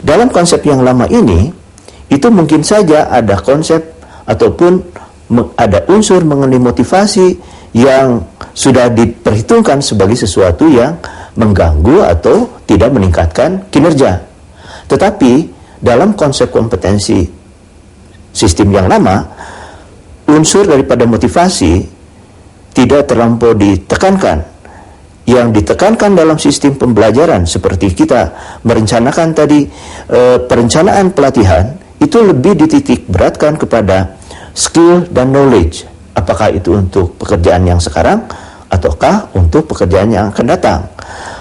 Dalam konsep yang lama ini, itu mungkin saja ada konsep ataupun ada unsur mengenai motivasi yang sudah diperhitungkan sebagai sesuatu yang mengganggu atau tidak meningkatkan kinerja. Tetapi dalam konsep kompetensi sistem yang lama, unsur daripada motivasi tidak terlampau ditekankan. Yang ditekankan dalam sistem pembelajaran seperti kita merencanakan tadi, perencanaan pelatihan itu lebih dititik beratkan kepada skill dan knowledge. Apakah itu untuk pekerjaan yang sekarang ataukah untuk pekerjaan yang akan datang.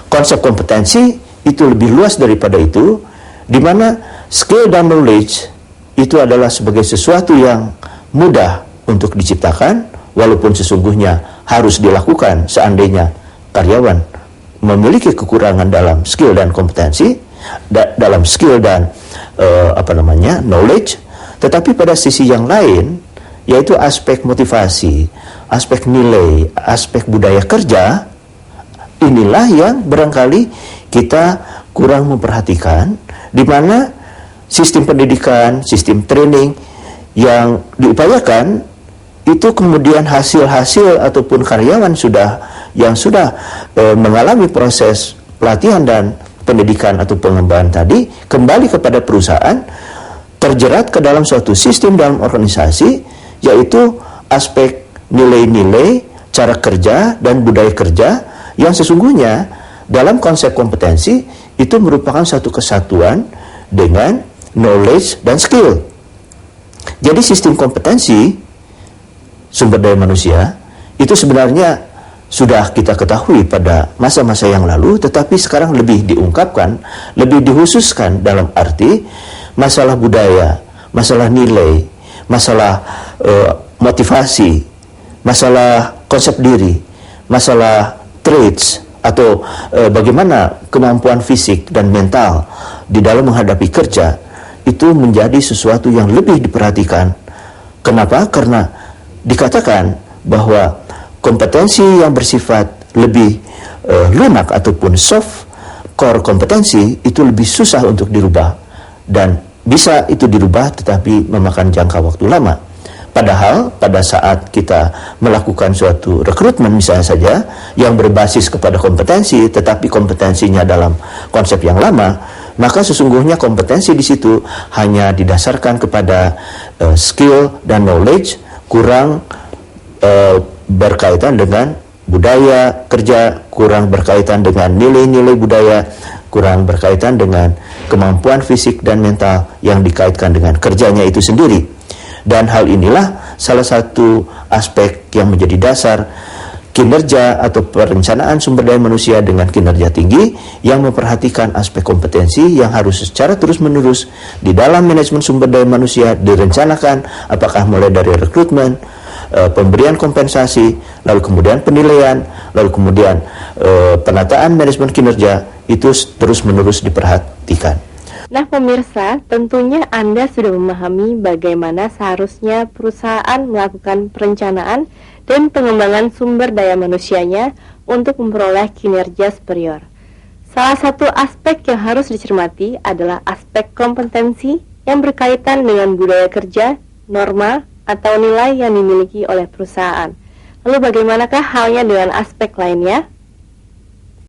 Konsep kompetensi itu lebih luas daripada itu, di mana skill dan knowledge itu adalah sebagai sesuatu yang mudah untuk diciptakan, walaupun sesungguhnya harus dilakukan seandainya karyawan memiliki kekurangan dalam skill dan kompetensi, dalam skill dan knowledge. Tetapi pada sisi yang lain, yaitu aspek motivasi, aspek nilai, aspek budaya kerja, inilah yang barangkali kita kurang memperhatikan, di mana sistem pendidikan, sistem training yang diupayakan itu kemudian hasil-hasil ataupun karyawan yang sudah mengalami proses pelatihan dan pendidikan atau pengembangan tadi kembali kepada perusahaan, terjerat ke dalam suatu sistem dalam organisasi, yaitu aspek nilai-nilai, cara kerja dan budaya kerja yang sesungguhnya dalam konsep kompetensi itu merupakan satu kesatuan dengan knowledge dan skill. Jadi sistem kompetensi sumber daya manusia itu sebenarnya sudah kita ketahui pada masa-masa yang lalu, tetapi sekarang lebih diungkapkan, lebih dihususkan dalam arti masalah budaya, masalah nilai, masalah motivasi, masalah konsep diri, masalah traits atau bagaimana kemampuan fisik dan mental di dalam menghadapi kerja itu menjadi sesuatu yang lebih diperhatikan. Kenapa? Karena dikatakan bahwa kompetensi yang bersifat lebih lunak ataupun soft core kompetensi itu lebih susah untuk dirubah, dan bisa itu dirubah tetapi memakan jangka waktu lama. Padahal pada saat kita melakukan suatu rekrutmen misalnya saja yang berbasis kepada kompetensi tetapi kompetensinya dalam konsep yang lama, maka sesungguhnya kompetensi di situ hanya didasarkan kepada skill dan knowledge, kurang berkaitan dengan budaya kerja, kurang berkaitan dengan nilai-nilai budaya, kurang berkaitan dengan kemampuan fisik dan mental yang dikaitkan dengan kerjanya itu sendiri. Dan hal inilah salah satu aspek yang menjadi dasar kinerja atau perencanaan sumber daya manusia dengan kinerja tinggi yang memperhatikan aspek kompetensi yang harus secara terus-menerus di dalam manajemen sumber daya manusia direncanakan, apakah mulai dari rekrutmen, pemberian kompensasi, lalu kemudian penilaian, lalu kemudian penataan manajemen kinerja itu terus-menerus diperhatikan. Nah pemirsa, tentunya Anda sudah memahami bagaimana seharusnya perusahaan melakukan perencanaan dan pengembangan sumber daya manusianya untuk memperoleh kinerja superior. Salah satu aspek yang harus dicermati adalah aspek kompetensi yang berkaitan dengan budaya kerja, norma, atau nilai yang dimiliki oleh perusahaan. Lalu bagaimanakah halnya dengan aspek lainnya?